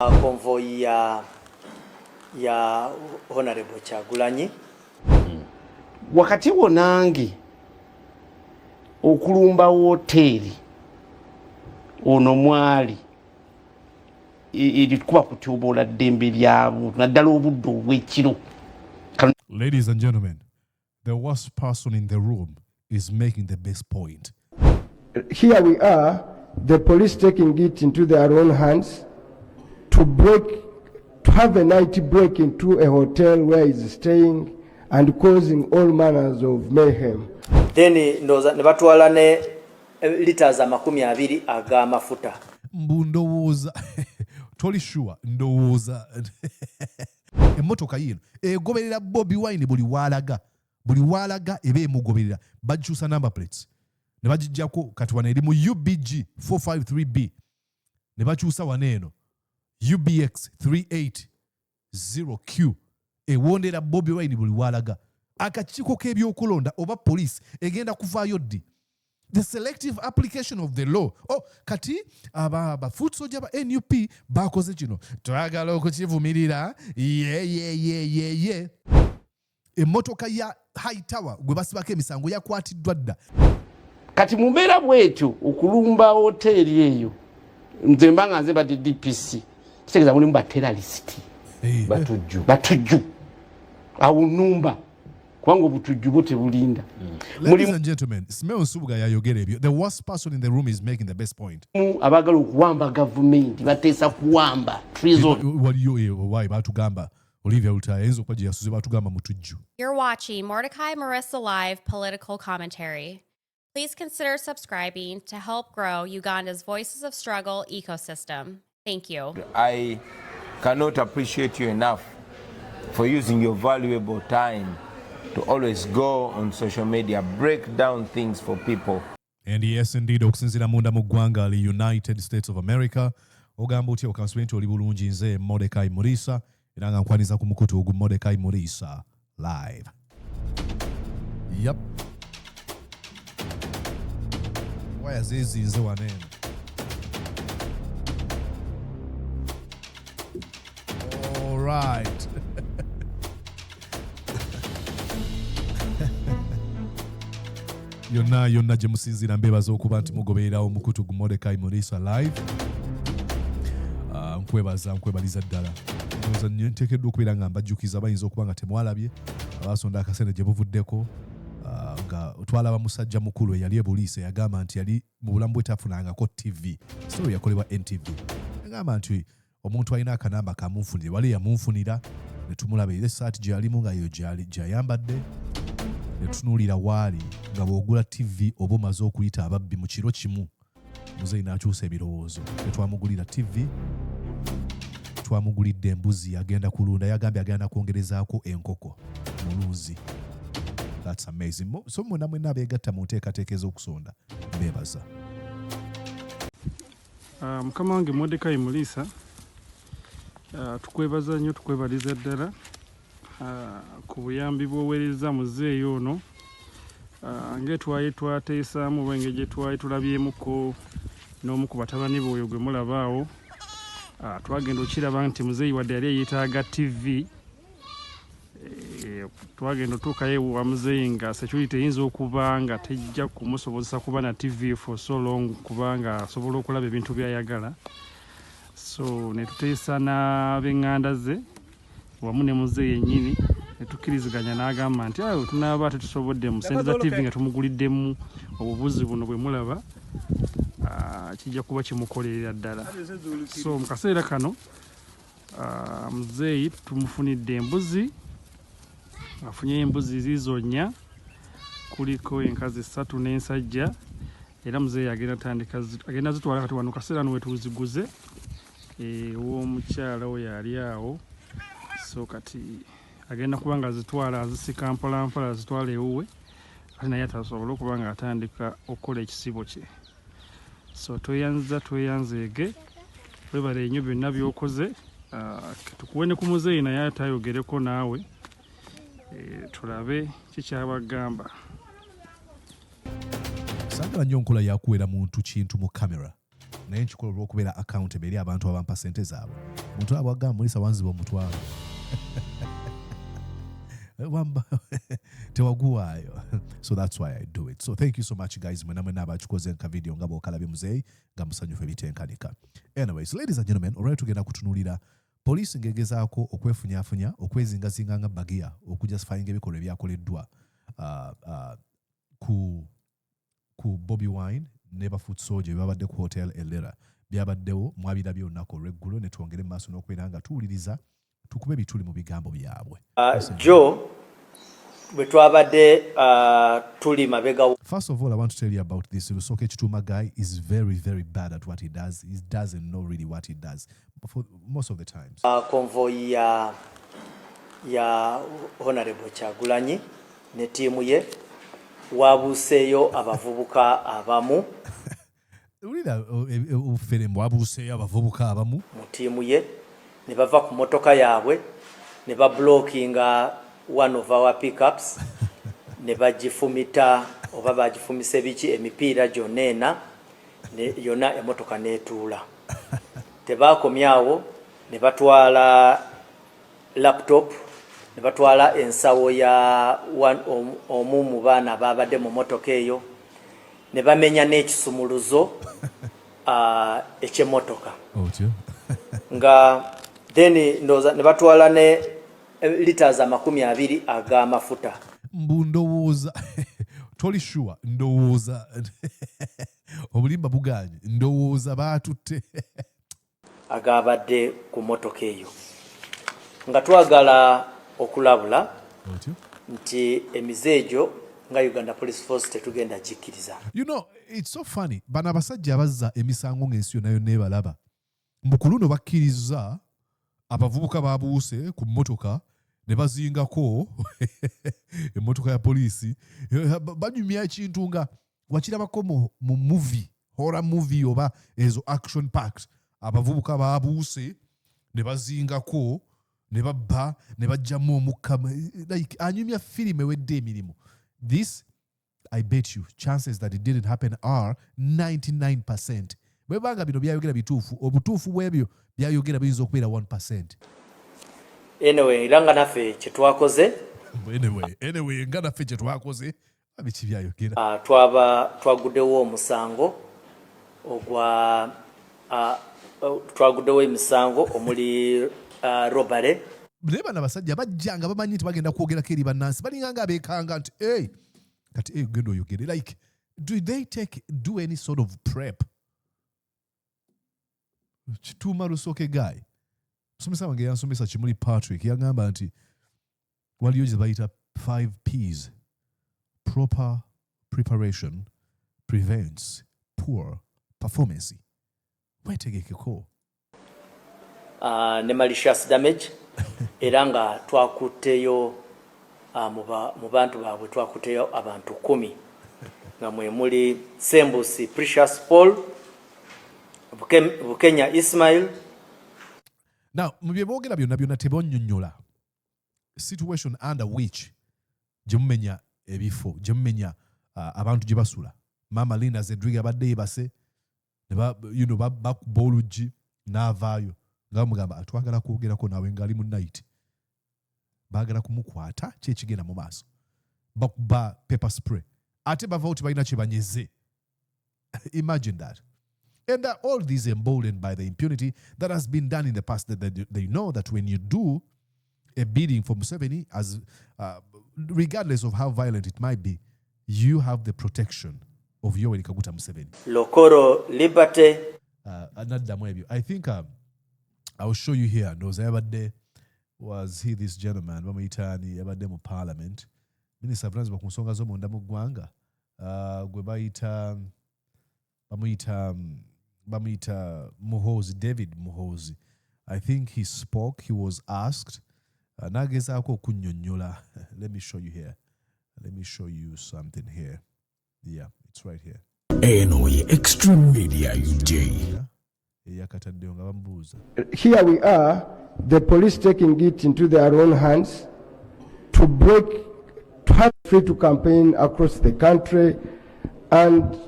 Convoy ya Honorable Kyagulanyi wakati wonange okulumba hoteli ono mwali ilikuwa kutubola ddembe lyabo naddala obudde obw'ekiro. Ladies and gentlemen, the worst person in the room is making the best point. Here we are, the police taking it into their own hands to have a night break into a hotel where he's staying and causing all manners of mayhem. Then ne batwala ne liters 20 aga mafuta. Mbundowooza toli sure ndowooza emmotoka yino egoberera Bobi Wine buli walaga ebe emugoberera bajusa number plates ne bagijjako kati wana eri mu UBG 453B ne bakyusa waneeno UBX 380Q ewondera Bobi Wine buli walaga. Akakiiko k'ebyokulonda oba police egenda kuvaayo ddi? The selective application of the law. Oh, kati aba foot soldier ba NUP bakoze kino twagala okukivumirira ye emmotoka ya High Tower gwe basibako emisango yakwatiddwa dda. Kati mumbeera bwetyo okulumba hoteli eyo nze mbanga nze badde DPC kitegeeza mulimu ba terrorist batujju awo numba kwangu butujju bote bulinda. Ladies and gentlemen, Simeo Nsubuga yayogera ebyo. The worst person in the room is making the best point. Abagala okuwamba government bateesa kuwamba treason. Waliyo why batugamba Olivia Ulta enzo kwa jasuze batugamba mutujju. You're watching Mordecai Marissa Live political commentary. Please consider subscribing to help grow Uganda's Voices of Struggle ecosystem. Thank you. I cannot appreciate you enough for using your valuable time to always go on social media, break down things for people. And yes, indeed, okusinzira munda mu ggwanga li United States of America, ogamba otya okansumenti oli bulungi nze Mordecai Marissa, era nga nkwaniza ku mukutu ogu Mordecai Marissa Live. Yep. Waya zezinze wanene. All right. Yonna gye musinziira mbeebaza okuba nti mugobererawo omukutu gu Mordecai Marissa Live. Nkwebaliza ddala. Nteekeddwa okubeera nga mbajjukiza bayinza okuba nga temwalabye abaasonda akasente gye buvuddeko nga twalaba musajja mukulu eyali ebuliisa yagamba nti yali mu bulamu bwe tafunangako TV. So yakolebwa NTV. Yagamba nti omuntu alina akanamba kamunfunire wali yamunfunira ne tumulaba era essaati gye yalimu nga yo gy'ayambadde ne tunuulira waali nga bw'ogula TV oba omaze okuyita ababbi mu kiro kimu. Muzeeyi n'akyusa ebirowoozo. Tetwamugulira TV, twamugulidde embuzi agenda kulunda. Yagambye agenda kwongerezaako enkoko mu luuzi. That's amazing. So mwena mwena abeegatta mu nteekateeka ez'okusonda mbeebaza. Mukama wange Mordecai Marissa, tukwebaza nnyo, tukwebaliza ddala ku buyambi bw'oweereza muzeeyi ono ng'etwali twateesaamu oba engeri gye twali tulabyemuko n'omu ku batabani b'oyo gwe mulabaawo. Twagenda okiraba nti muzeeyi wadde yali yeetaaga TV. Twagenda otuukayo wa muzeeyi nga security eyinza okuba nga tejja kumusobozesa kuba na TV for so long kubanga asobola okulaba ebintu by'ayagala. So ne tuteesa n'ab'eŋŋanda ze wamu ne muzeeyi yennyini ne tukkiriziganya n'agamba nti ayo tunaaba tetusobodde mu ssente za TV nga tumuguliddemu obubuzi buno bwe mulaba kijja kuba kimukolerera ddala. So mu kaseera kano muzeeyi tumufunidde embuzi. Afunye embuzi zizo 4, kuliko enkazi 3 n'ensajja, era muzeeyi agenda zitwala kati wano kaseera no wetuziguze ew'omukyala oyo ali awo. So kati agenda kuba nga zitwala azisika mpolampola azitwala ewuwe ate naye atasobola okuba nga atandika okukola ekisibo kye. So tweyanzeege webale ennyo byonna by'okoze. Tukuwe ne ku muzeeyi naye atayogereko naawe tulabe kikyabagamba. Saagala nnyo nkola yakuwera muntu kintu mu kamera naye nkikola olw'okubeera accountable eri abantu abampa ssente zaabwe. Omuntu abo agamba mulisa wanziba omutwalo. So that's why I do it. So thank you so much guys. Mwena abakikoze nka video nga bw'okalabye muzeeyi nga musanyufu ebitenkanika. Anyways, ladies and gentlemen, olwali tugenda kutunuulira poliisi ng'egezaako okwefunyafunya okwezingazinga nga bagiya okujustifyinga ebikolwa ebyakoleddwa ku Bobi Wine ne bafoot soldier babadde ku hotel Lira. Byabaddewo mwabirabye olunaku olw'eggulo ne twongere mu maaso n'okubeera nga tuwuliriza tukube bituli mu bigambo byabwe. Joe, tuli mabega. First of all, I want to tell you about this Rusoke Kituuma guy is very, very bad at what he does. He doesn't know really what he does for most of the times. Convoy ya Honorable Kyagulanyi ne tiimu ye wabuseeyo abavubuka abamu. Ulira ufere wabuseeyo abavubuka abamu mu tiimu ye ne bava ku motoka yaabwe ne bablockinga one of our pickups ne bagifumita oba bagifumise biki emipiira gyonna ne yonna emotoka netuula. Tebakomyawo ne batwala laptop ne batwala ensawo ya omu mu baana babadde mu motoka eyo ne bamenya n'ekisumuluzo eky'emmotoka nga then ndoza ne batwala ne liters 20 ag'amafuta. Mbu ndowooza toli sure ndowooza obulimba buganye ndowooza baatutte agabadde ku motoka eyo nga twagala okulabula nti emizeejo nga Uganda Police Force tetugenda jikkiriza. You know, it's so funny. Bana basajja abazza emisango ng'ensi yonna yonna ebalaba. Mbukuluno bakkiriza abavubuka babuuse ku mmotoka ne bazingako emmotoka ya poliisi. Banyumya ekintu nga wakirabako mu movie, horror movie oba ezo action packed. Abavubuka babuuse ne bazingako ne babba ne bajjamu omukka like anyumya film ewedde emirimu. This, I bet you, chances that it didn't happen are 99%. Bwebanga bino byayogera bituufu, obutuufu bwebyo byayogera biyinza okubeera 1%. Anyway, iranga naffe kye twakoze. Anyway, nga naffe kye twakoze, abiki byayogera. Twaguddewo omusango twaguddewo emisango omuli robale. Naye bano abasajja bajjanga bamanyi nti bagenda kwogerako eri bannansi balinga nga abeekanga nti kati ogenda oyogere. Like, do they do any sort of prep? Kituuma Rusoke guy musomesa wange yansomesa Kimuli Patrick yagamba nti waliyo gye bayita 5 P's. Proper preparation prevents poor performance. Wetegekeko ne malicious damage. Era nga twakutteyo mu bantu baabwe twakutteyo abantu 10 nga mwe muli Sembusi Precious Paul, Bukenya Ismail. Now mu bye boogera byonna tebonnyonnyola situation under which gye mumenya ebifo gye mumenya abantu gye basula. Mama Linda Zedriga badde yebase ne bakuba oluggi n'avaayo nga bamugamba atwagala kwogerako naawe ng'ali mu night. Baagala kumukwata kyekigenda mu maaso bakuba pepper spray ate bavaawo tebalina kye banyeze. Imagine that. And all these emboldened by the impunity that has been done in the past, that they know that when you do a bidding for Museveni, as regardless of how violent it might be, you have the protection of Yoweri Kaguta Museveni. Lokoro liberty. I think I will show you here. Was he this gentleman? Bamuitani yabadde mu parliament. Minister of Transport ku nsonga z'omunda mu ggwanga. Gwe bamuita Muhoozi, David Muhoozi. I think he spoke. He was asked. Nagezaako okunnyonnyola. Let me show you here. Let me show you something here. Yeah, it's right here. Enoye Extreme Media UJ. Here we are, the police taking it into their own hands to have free to campaign across the country. And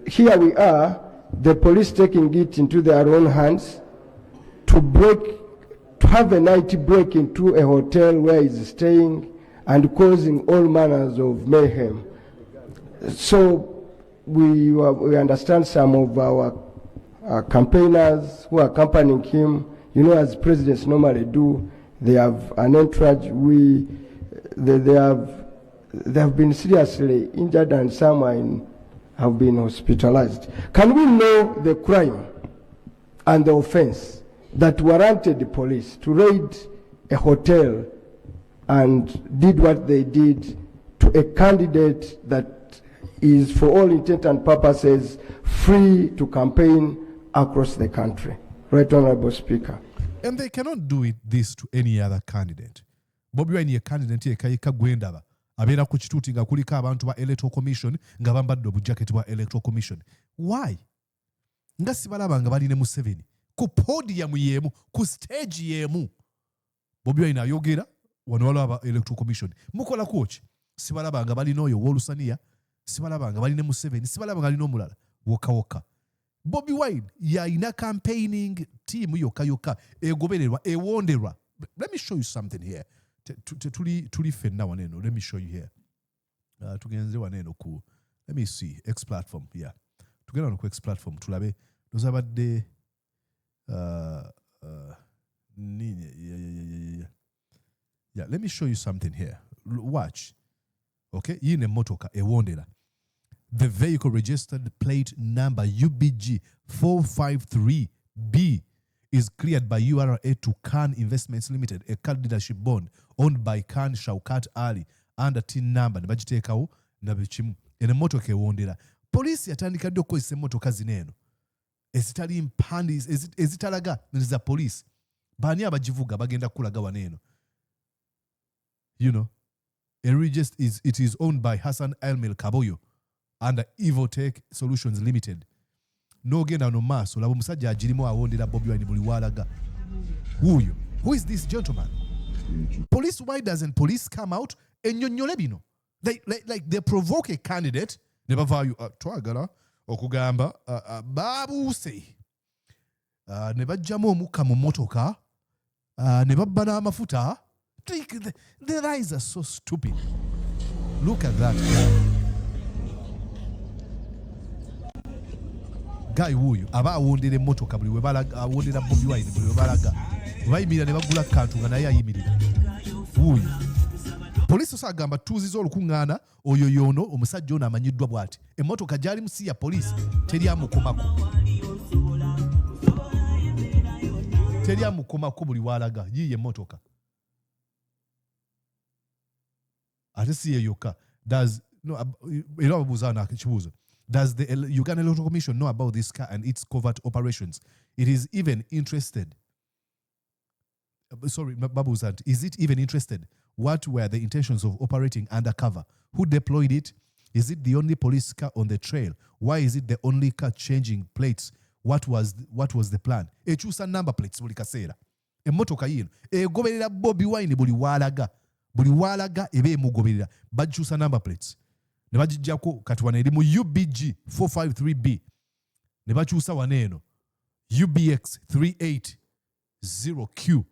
here we are, the police taking it into their own hands to have a night break into a hotel where he's staying and causing all manners of mayhem. So we understand some of our campaigners who are accompanying him, you know, as presidents normally do, they have an entourage. They have been seriously injured and some have been hospitalized. Can we know the crime and the offense that warranted the police to raid a hotel and did what they did to a candidate that is, for all intent and purposes, free to campaign across the country? Right, Honorable Speaker. And they cannot do this to any other candidate. Bobi Wine ye candidate yekayika gwendaba abeera ku kituuti nga kuliko abantu ba electoral commission nga bambadde obujaketi bwa electoral commission. Why? Nga sibalaba nga bali ne Museveni ku podium yemu, ku stage yemu. Bobi Wine ayogera wano waliwo aba electoral commission. Mukola kuki? Sibalaba nga bali n'oyo w'olusaniya, sibalaba nga bali ne Museveni, sibalaba nga bali n'omulala woka. Bobi Wine yalina campaigning team yoka egobererwa ewonderwa. Let me show you something here. Tuli fenna waneno. Let me show you here. Tugenze waneno ku. Let me see X platform here. Tugenda on ku X platform tulabe dozabadde yeah, let me show you something here. Watch. Okay, yine motoka ewondera. The vehicle registered plate number UBG 453B is cleared by URA to Khan Investments Limited, a car dealership bond owned by Khan Shaukat Ali under tin number. Nibajitekawo nabichimu. Ene motoka ewondera. Police yatandika dde okukozesa emmotoka zino eno. Ezitali mpandi, ezitalaga za police. Bani abagivuga bagenda kulaga waneno. You know, it is owned by Hassan Elmil Kaboyo under Evotech Solutions Limited. No genda no maso labo musajja agirimo awondera Bobi Wine buli walaga. Who is this gentleman? Police, why doesn't police come out ennyonnyole bino? They provoke a candidate ne bavaayo twagala okugamba babuuse ne bajjamu omukka mu motoka ne babba n'amafuta. Their eyes are so stupid. Look at that guy wuyo aba awondera emmotoka buli we balaga awondera Bobi Wine buli we balaga bayimirira ne bagula kantu nga naye ayimirira wuyo. Police osagamba tuziza olukuŋŋaana oyo yono omusajja ono amanyiddwa bw'ati emmotoka gyali musi ya police teryamukomako buli walaga yiye emmotoka ate si ye yokka. Does the Uganda Electoral Commission know about this car and its covert operations? It is even interested. Babuzant, is it even interested? What were the intentions of operating undercover? Who deployed it? Is it the only police car on the trail? Why is it the only car changing plates? What was the plan? Echusa number plates buli kaseera. Emmotoka yino egoberera Bobi Wine buli walaga ebe emugoberera bajusa number plates. Ne bagijjako kati wano eri mu UBG 453B ne bakyusa waneeno UBX 380Q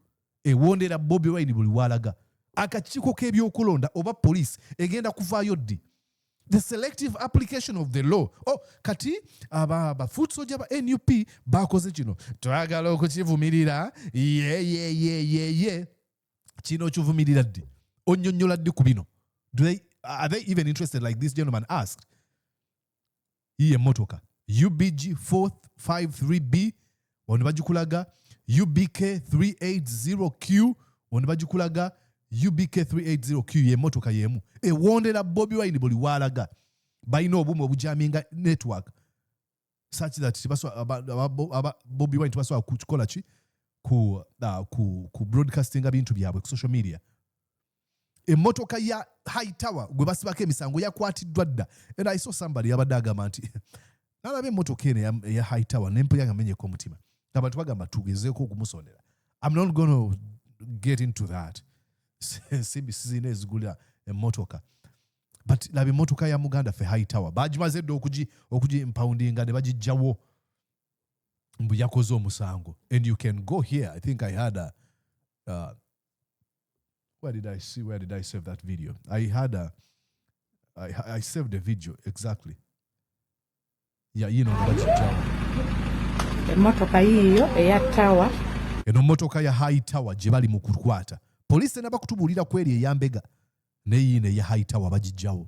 ewondera Bobi Wine buli walaga. Akakiiko k'ebyokulonda oba police egenda kuvaayo ddi? The selective application of the law. Kati abafoot soldier ba NUP bakoze kino twagala okukivumirira ye kino kivumirira ddi onnyonnyola ddi ku bino? Are they even interested, like this gentleman asked? Iye motoka UBG 453B wano bagikulaga UBK 380Q wano bagikulaga UBK 380Q ye motoka yemu ewondera Bobi Wine buli walaga balina obumu obujaminga network such that Bobi Wine tibaswa kukola ki ku broadcasting bintu byabwe ku social media. Emotoka ya High Tower gwe basibako emisango yakwatiddwa dda. And I saw somebody yabadde agamba nti nalabe emotoka eno ya High Tower nempuya nga menyeko omutima. Abantu bagamba tugezeeko okumusondera. I'm not going to get into that. Sizina ezigula emotoka. But labe emotoka ya Muganda fe High Tower bagimaze dda okugi impoundinga ne bagijjawo mbu yakoze omusango. And you can go here. I think I had a where did I save that video? I saved the video exactly. Yeah, you know what you tell. Emotoka yiyo eya tower. Eno motoka ya high tower gye bali mu kukwata. Police naba kutubulira kweri eyambega neyine ya high tower bagijjawo.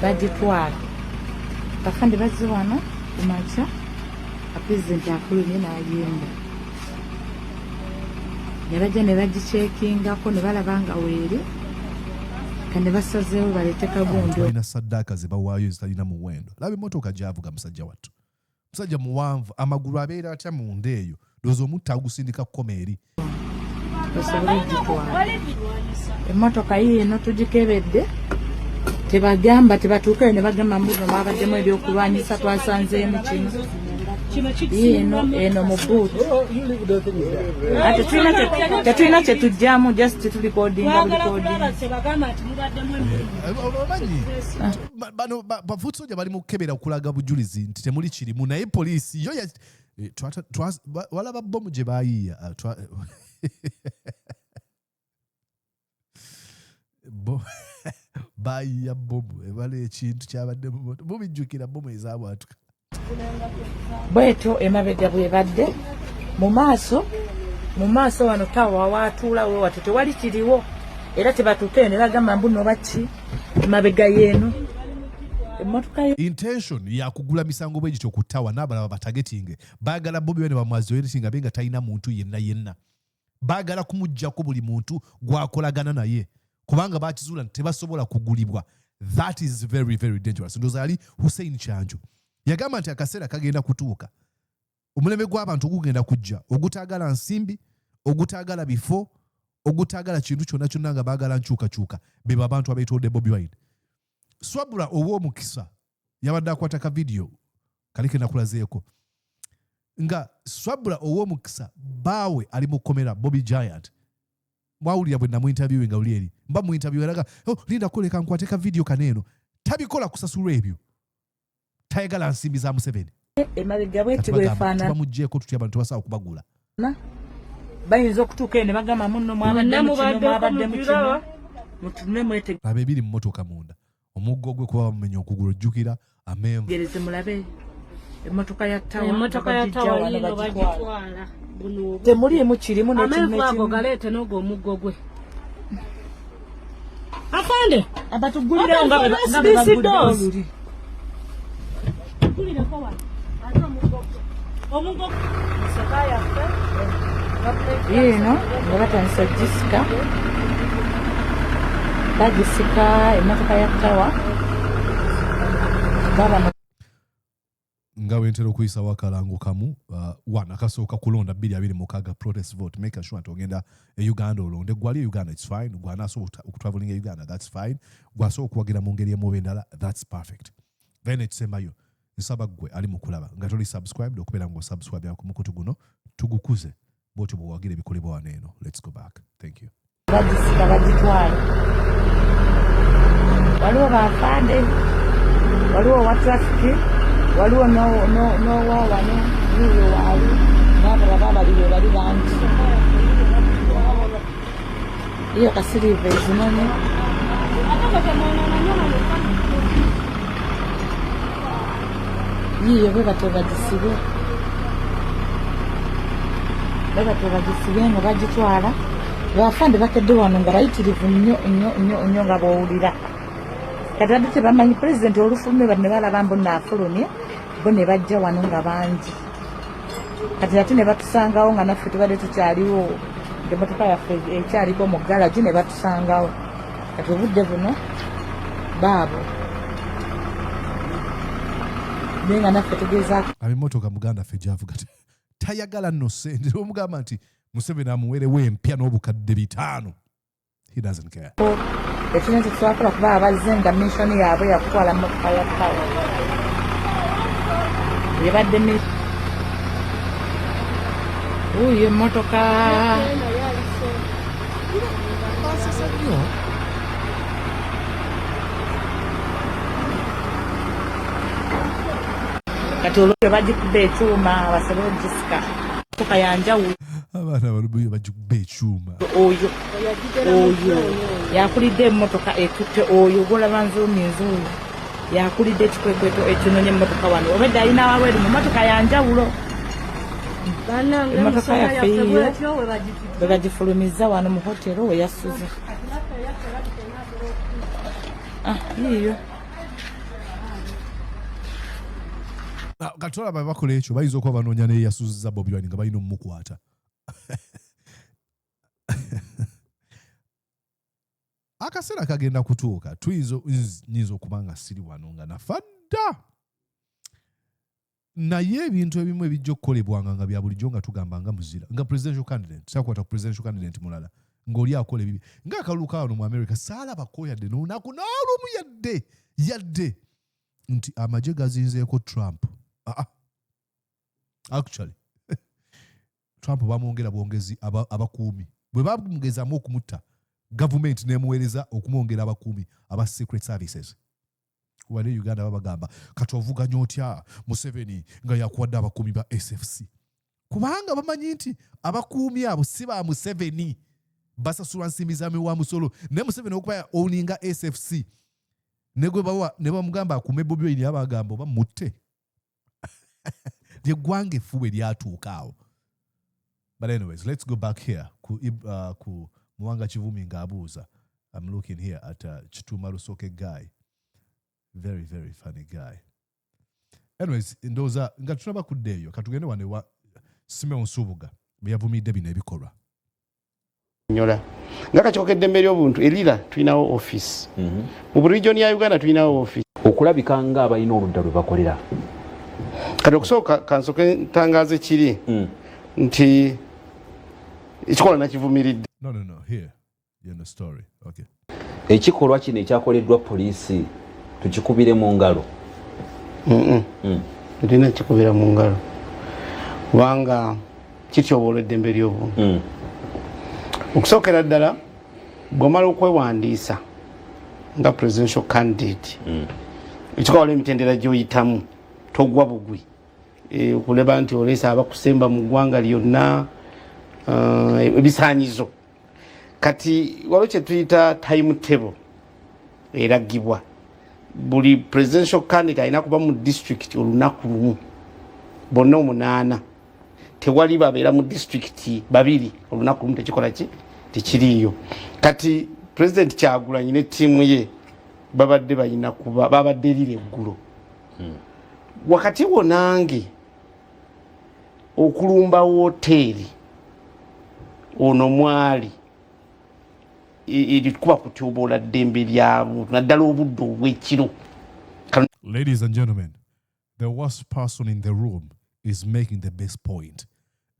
Bagitwala. Bafande bazzi wano kumacha. President akulumye n'ayenda. Ne bajja ne bagichekingako ne balabanga weeri. Kane basazeewo baleete kagondo. Balina saddaaka ze bawaayo ezitalina muwendo. Laba emmotoka gy'avuga musajja wattu. Musajja muwanvu amagulu abeera atya munda eyo. Ndowooza omutta agusindika komeeri. Emmotoka yiino tugikebedde. Tebagamba tebatuukayo ne bagamba mbuno mwabaddemu ebyokulwanyisa twasanzeemu kino. Eno mu buutu. Tetulina kye tujjaamu just tulikodinga. Bano bafuusoja bali mu kukebera okulaga bujulizi nti temuli kirimu naye poliisi yo walaba bomu gye baayiiya. Baayiiya bomu ebala ekintu kyabadde mu moto mubijjukira bomu ezaabwatuka. Bweto emabega bwebadde mu maaso wano tawa waatuula we wati tewali kiriwo era tebatuuke ne bagamba mbuno baki emabega yeeno emmotoka intention ya kugula misango bwe gityo ku tawa n'abalaba batagetinge baagala Bobi Wine bamwazi oyeresinga benga talina muntu yenna baagala kumuggyako buli muntu gwakolagana naye kubanga bakizuula nti tebasobola kugulibwa. That is very, very dangerous. Ndowooza yali Hussein Kyanjo yagamba nti akaseera kagenda kutuuka omuleme gw'abantu gugenda kujja ogutaagala nsimbi ogutaagala bifo ogutaagala kintu kyonna kyonna nga baagala nkyukakyuka be abantu abeetodde Bobi Wine. Swabula ow'omukisa yabadde akwata ka video kali ke nakulazeeko nga Swabula ow'omukisa baawe ali mu kkomera Bobby Giant mwawulira bwe namu interview nga uli eri mba mu interview eraga linda koleka nkwate ka video kaneeno tabikola kusasulwa ebyo tayagala nsimbi za Museveni. Emabega bweti bwefaana bamuggyeko tutya abantu basawo kubagula bayinza okutuuka ne bagamba munno mwabadde mu kino mutunne mwete abebiri mu motoka munda omuggo gwe kuba bamumenya okugulu ojjukira amenvu gereze mulabe emmotoka ya tawa yino bagitwala temuliimu kirimu amenvu ago galeete n'ogwo omuggo gwe afande abatugulira nga bagulira yino nga batandisa gisika bagisika emmotoka ya tawa nga wentera okuyisa wakalango kamu wana akasooka kulonda 2026 protest vote make sure nti ogenda e Uganda olonde gwali e Uganda it's fine gwanasobola okutraveling e Uganda that's fine gwasobola okuwagira mu ngeri emu oba endala that's perfect then ekisembayo nsaba gwe ali mu kulaba nga toli subscribed okubeera ng'osubscribe ku mukutu guno tugukuze bw'otyo bw'owagira ebikolebwa wano eno. Let's go back. Thank you. bagisika bagitwala waliwo bafande waliwo wa traffic waliwo n'owa wano yiyo waawe n'abalaba abaliyo bali bangi iyo kasiriva ezinone yiyo bebate bagisibe nga bagitwala bafande bakedde wano nga bayitirivu nnyo nga bawulira kati badde tebamanyi pulezidenti olufulumye bano ne balaba mbu naafulumye bo ne bajja wano nga bangi kati ate ne batusangawo nga naffe tubadde tukyaliwo emmotoka yaffe ekyaliko mu galagi ne batusangawo kati obudde buno baabo naye nga naffe tugezaako ab'emmotoka muganda ffe gyavuga tayagala nno ssente omugamba nti Museveni amuweerewo empya n'obukadde 5. He doesn't care. Ekino tekitwakola kuba abazze nga missoni yaabwe yakutwala mmotoka ya tawa ebadde uyo emmotoka kati olwo bagikuba ekyuma basobole ogisika motoka yanjawulo abaana balubuye bagikuba ekyuma oyo yakulidde emmotoka ekutte oyo golaba nzuuminzi oyo yakulidde ekikwekweto ekinonye emmotoka wano obedde alina wabweru mu mmotoka yanjawulo emmotoka yaffe yiyo bwe bagifulumiza wano mu hotero we yasuze yiyo katola bakola ekyo bayinza okuba banoonya naye yasuziza Bobi Wine nga balina omumukwata akaseera kagenda kutuuka nyinza okuba nga siri wano nga nafadda naye ebintu ebimu ebijja okukolebwanga nga bya bulijjo nga tugamba nga muzira nga presidential candidate sakwata ku presidential candidate mulala ng'oli akola ebibi ng'akalulu ka wano mu America saalabako yadde n'olunaku n'olumu yadde nti amagye gazinzeeko Trump. Actually Trump bamwongera bwongezi abakuumi bwe bamugezaamu okumutta government nemuweereza okumwongera abakuumi aba secret services wali Uganda babagamba kati ovuganya otya Museveni nga yakuwadde abakuumi ba SFC kubanga bamanyi nti abakuumi abo si ba Museveni basasula nsimi za wa musolo ne Museveni okuba owninga SFC negwe bawa ne bamugamba akume Bobi Wine abagamba bamutte lyegwange fuwe lyatuukaawo. But anyways, let's go back here ku Muwanga Kivumi ng'abuuza. I'm looking here at Kituuma Rusoke guy. Very, very funny guy. Anyways, ndoza nga tunaba kuddeeyo katugende wane wa Simeo Nsubuga bwe yavumidde bino ebikolwa. Nyola nga kakyokedde emmeri obuntu Lira tulinawo office mu region ya Uganda tulinawo office okulabika nga abalina oludda lwe bakolera kati okusooka kansoke ntangaaze kiri nti ekikola nakivumiridde no here in the story okay ekikolwa kino ekyakoleddwa poliisi tukikubire mu ngalo tulina kikubira mu ngalo kubanga kityobola eddembe ly'obuntu okusookera ddala bw'omala okwewandiisa nga presidential candidate ekikawala emitendera gy'oyitamu togwa bugwi okuleba nti oleesa abakusemba mu ggwanga lyonna ebisaanyizo kati waliwo kye tuyita time table eragibwa buli presidential candidate alina kuba mu district olunaku lumu bonna 8 tewali babeera mu district 2 olunaku lumu tekikola ki tekiriiyo kati president Kyagulanyi ne ttiimu ye babadde balina kuba babadde lire eggulo wakati wonange okulumba woteeri ono mwali kuba kutyoboola ddembe lyabuntu naddala obudde obw'ekiro. Ladies and gentlemen, the worst person in the room is making the best point.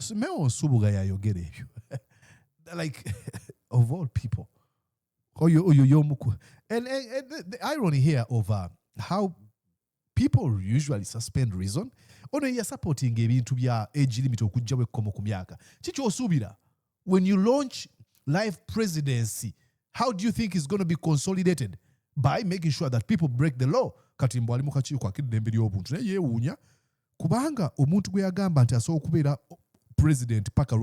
Simeo Nsubuga yayogera ebyo like of all people and the irony here of how people usually suspend reason ono ya supporting ebintu bya age limit okujja wekkomo ku myaka kiki osuubira when you launch live presidency how do you think it's going to be consolidated by making sure that people break the law kati mbo ali mu kakiiko ak'eddembe ly'obuntu naye yeewuunya kubanga omuntu gwe yagamba nti asobola okubeera president paka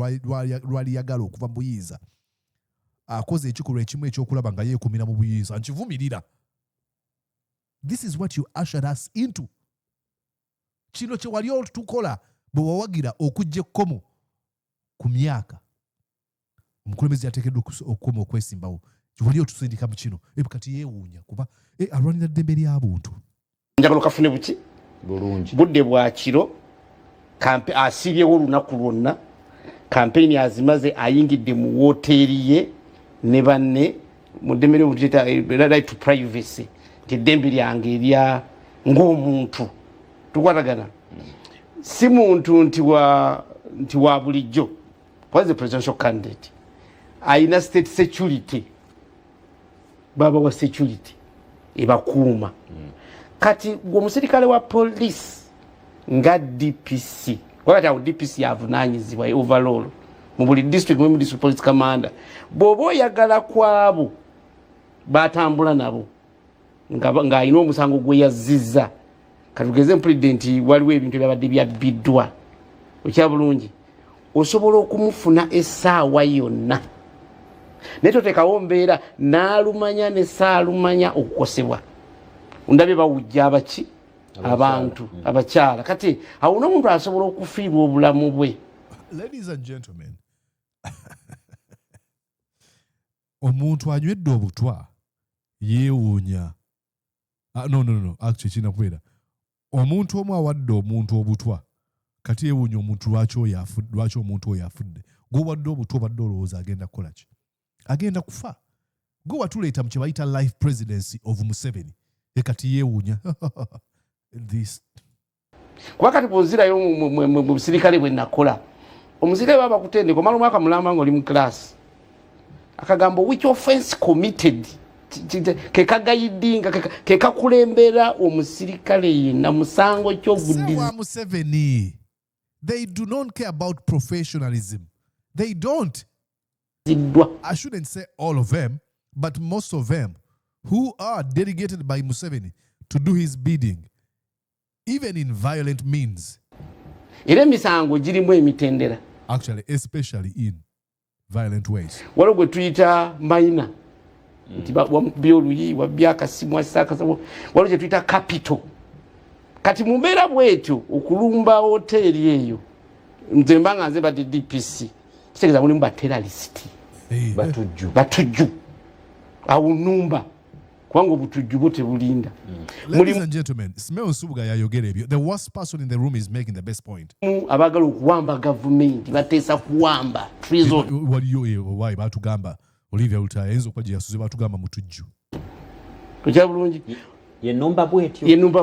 lwali yagala okuva mu buyinza akoze ekikolwa ekimu ekyokulaba nga yeekumira mu buyinza nkivumirira. This is what you ushered us into. Kino kye wali otukola bwe wawagira okujja ekkomo ku myaka omukulembeze yateekeddwa okukoma okwesimbawo wali otusindika mu kino kati yeewuunya kuba alwanira ddembe ly'abuntu njagala kafune buki bulungi budde bwa kiro kampe asibyewo olunaku lwonna kampeyini azimaze ayingidde mu woteeri ye ne banne mu ddembe ly'obuntu right to privacy nti eddembe lyange erya ng'omuntu tukwatagana si muntu nti wa bulijjo was the presidential candidate ayina state security baba wa security ebakuuma kati gwomusirikale wa police nga DPC wakati awo DPC avunaanyizibwa overall mu buli district mu district police commander bw'oba oyagala kwabo batambula nabo nga ayina omusango gwe yazizza katugeze president waliwo ebintu byabadde byabbiddwa okya bulungi osobola okumufuna essaawa yonna naye totekawo mbeera n'alumanya ne saalumanya okukosebwa ndabye bawujja abaki abantu abakyala kati awo n'omuntu asobola okufiirwa obulamu bwe. Ladies and gentlemen, omuntu anywedde obutwa yeewuunya. No, actually kinakwera omuntu omu awadde omuntu obutwa kati yeewuunya omuntu lwaki omuntu oyo afudde. Gwowadde obutwa obadde olowooza agenda kukola ki? Agenda kufa. Gwe watuleeta mu kye bayita life presidency of Museveni kati yeewuunya kuba kati bw'ozirayo mu busirikale bwe nakola omusirikale baba bakutendeka omala omwaka mulamba ng'oli mu class akagambo which offense committed kekagayidinga kekakulembera omusirikale yenna musango ky'obuddizi. Museveni, they do not care about professionalism. They don't. I shouldn't say all of them, but most of them who are delegated by Museveni to do his bidding, even in violent means. Era emisango girimu emitendera. Actually, especially in violent ways. Waliwo gwe tuyita minor. Nti wamukubye oluyi wabbye akasimu asakasabo waliwo gye tuyita capital. Kati mu mbeera bwetyo okulumba hoteeri eyo nze mba nga nze badde DPC kitegeeza mulimu bateralist batujju awo nnumba kubanga obutujju bwo tebulinda. Ladies and gentlemen, Simeo Nsubuga yayogera ebyo. The worst person in the room is making the best point. Abagala okuwamba gavumenti bateesa kuwamba treason. Waliyo batugamba Olivia Lutaya yinza okuba gye yasuze batugamba mutujju. Okya bulungi yenumba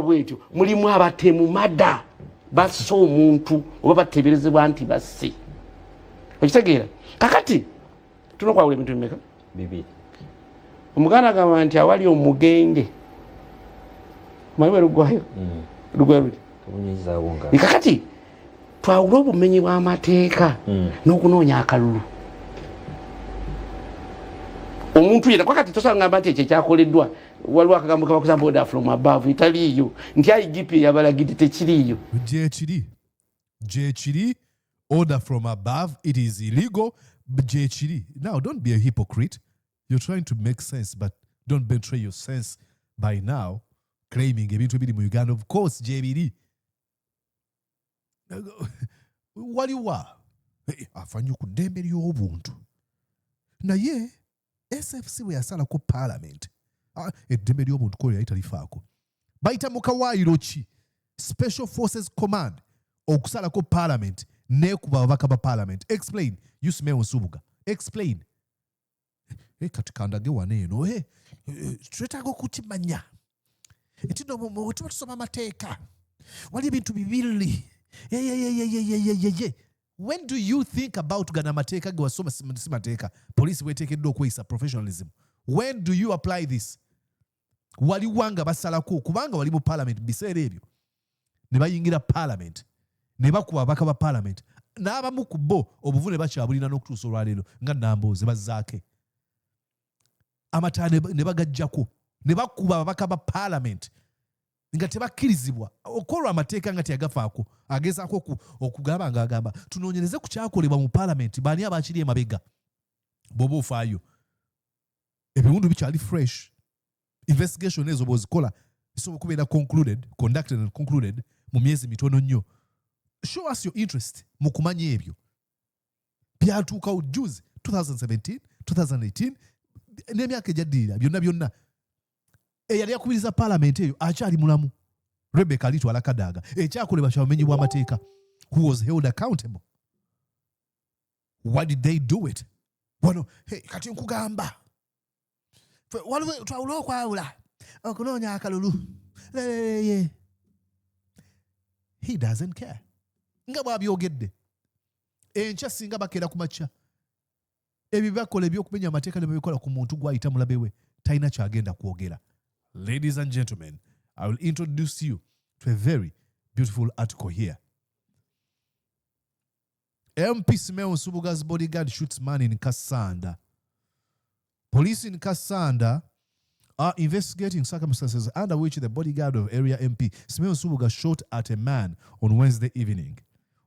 bwetyo mulimu abatemu mada bassa omuntu oba bateberezebwa nti basse. Okitegeera kakati tunokwawula ebintu bimeka bibiri. Omuganda agamba nti awali omugenge mayiwe lugwayo lugwayo kakati twawula obumenyi bw'amateeka n'okunoonya akalulu. Omuntu yena kwakati tosangamba nti ekyo ekyakoleddwa waliwo akagambo kabakuza order from above italiiyo nti IGP yabalagidde tekiriiyo. Gye kiri order from above, it is illegal. Gye kiri. Now don't be a hypocrite. You're trying to make sense, but don't betray your sense by now claiming ebintu ebiri mu Uganda. Of course gye biri. Waliwa afanye ku ddembe ly'obuntu naye SFC bwe yasalako parliament eddembe ly'obuntu ko yali talifaako bayita mu kawaayiro ki special forces command okusalako parliament neekuba ababaka ba parliament. Explain. You Simeo Nsubuga, explain. Kati kandage wane eno twetaaga okukimanya eti no tuba tusoma amateeka wali ebintu bibiri. When do you think about gana mateeka ge wasoma si mateeka police weteekeddwa okweyisa professionalism? When do you apply this? Waliwanga basalako kubanga wali mu parliament biseera ebyo ne bayingira parliament ne bakuba ababaka ba parliament n'abamu ku bo obuvune bakyabulina n'okutuusa olwaleero nga Nambooze bazzaake amata ne bagajjako ne bakuba ababaka ba parliament nga tebakkirizibwa okolwa amateeka nga teyagafaako agezaako okugamba nga agamba tunoonyereze ku kyakolebwa mu parliament baani abakiri emabega bw'oba ofaayo ebiwundu bikyali fresh. Investigation ezo bw'ozikola esobola okubeera conducted and concluded mu myezi mitono nnyo. Show us your interest mu kumanya ebyo byatuukawo juzi 2017 2018 n'emyaka ejaddirira byonna eyali akubiriza parliament eyo akyali mulamu. Rebecca alitwala kadaaga ekyakolebwa kya bumenyi bw'amateeka. Who was held accountable? Why did they do it? Wano kati nkugamba waliwo twawula okwawula okunoonya akalulu. He doesn't care. Nga bw'abyogedde enkya singa bakeera ku makya ebyo bakola ebyokumenya amateeka ne babikola ku muntu gw'ayita mulabe we talina kyagenda kwogera. Ladies and gentlemen, I will introduce you to a very beautiful article here. MP Simeo Nsubuga's bodyguard shoots man in Kasanda. Police in Kasanda are investigating circumstances under which the bodyguard of area MP Simeo Nsubuga shot at a man on Wednesday evening.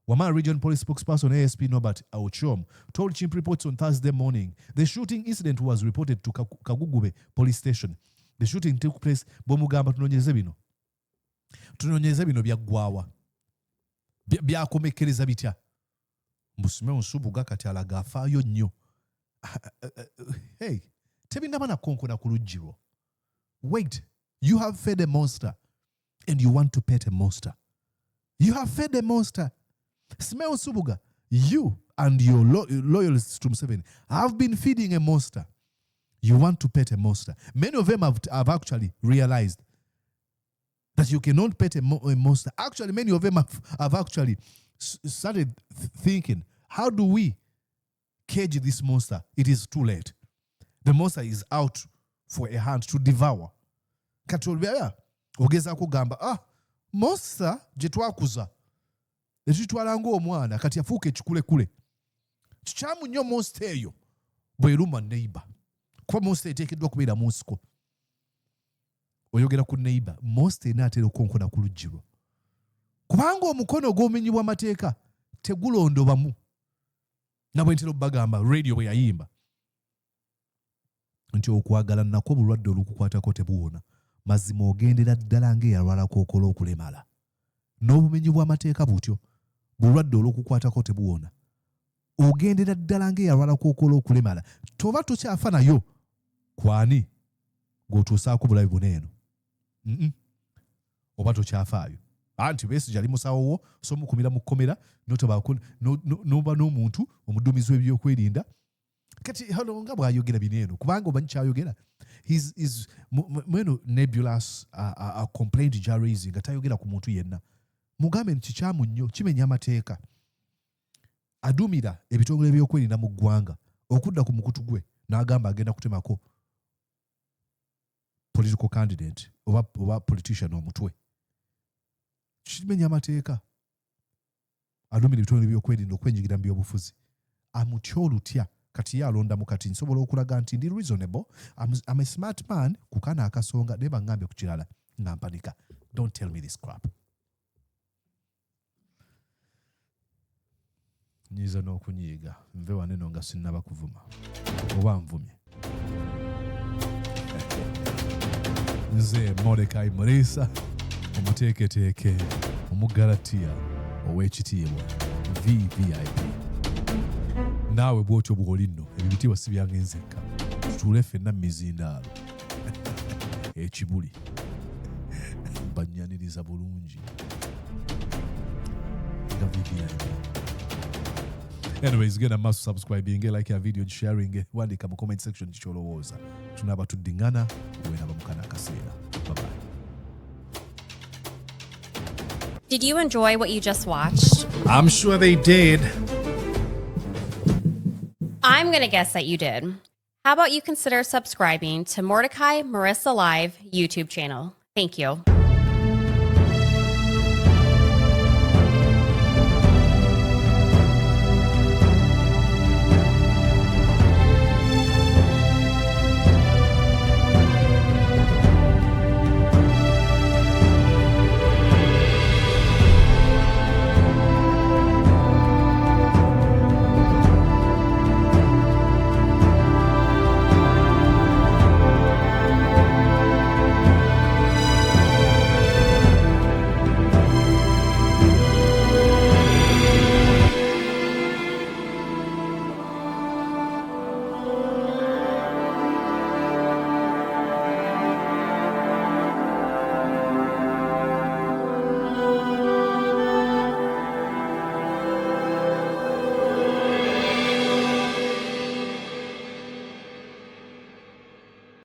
Wamala Region Police spokesperson ASP Norbert Auchom told Chimp Reports on Thursday morning the shooting incident was reported to Kagugube Police Station. The shooting took place bomugamba tunonyeze bino byaggwawa byakomekereza bitya Simeo Nsubuga kati alaga afaayo nnyo. Hey, tebinaba na konkona ku luggi. Wait, you have fed a monster and you want to pet a monster. You have fed a monster. Simeo Nsubuga, you and your loyalists to Museveni have been feeding a monster. You want to pet a monster. Many of them have actually realized that you cannot pet a monster. Actually, many of them have actually started thinking, how do we cage this monster? It is too late. The monster is out for a hand to devour. Katolbya ogeza kugamba monster gye twakuza ekitwala ng'omwana kati afuuka ekikulekule. Kikyamu nnyo monster eyo bw'eruma neighbor. Kuba monster eteekeddwa kubeera mu nsiko. Oyogera ku neighbor, monster enaatera okonkona ku luggi lwo. Kubanga omukono ogw'omenyibwa amateeka tegulondobamu. Na bwe ntera bagamba radio bwe yayimba nti okwagala nako bulwadde olukukwatako tebuwona. Mazima ogendera ddala ng'eyalwala kookola okulemala. N'obumenyi bw'amateeka butyo bulwadde olukukwatako tebuwona. Ogendera ddala ng'eyalwala kookola okulemala. Toba tokyafa nayo kwani gw'otuusaako bulabi buneeno. Oba tokyafaayo. Anti Besigye ali musawo wo so mukumira mu kkomera n'oba n'omuntu omuduumizi w'ebyokwerinda. Kati hano nga bw'ayogera bineeno kubanga oba nkyayogera mweno nebulous complaint gy'araising nga tayogera ku muntu yenna. Mugambe nti kikyamu nnyo kimenya amateeka. Adumira ebitongole ebyokwerinda mu ggwanga okudda ku mukutu gwe n'agamba agenda kutemako political candidate oba politician omutwe. Kimenya amateeka. Adumira ebitongole ebyokwerinda okwenyigira mu byobufuzi. Amutya olutya kati ye alondamu kati nsobola okulaga nti ndi reasonable. I'm a smart man kukana akasonga naye baŋŋambye ku kirala nga mpanika. Don't tell me this crap. Nyiza n'okunyiiga nve waneno nga sinnaba kuvuma oba nvumye. Nze Mordecai Murisa omuteeketeeke omugalatiya ow'ekitiibwa VVIP. Naawe bw'otyo bw'oli nno ebibitiibwa si byange nzekka. Tutuule ffenna mu mizindaalo. Ekibuli bannyaniriza bulungi nga VVIP. Anyways, genda maaso subscribing, like ya video, sharing, wandika mu comment section kikyolowooza. Tunaba tuddingana wenaba mukana akaseera. Bye-bye. Did you enjoy what you just watched? I'm sure they did. I'm going to guess that you did. How about you consider subscribing to Mordecai Marissa Live YouTube channel? Thank you.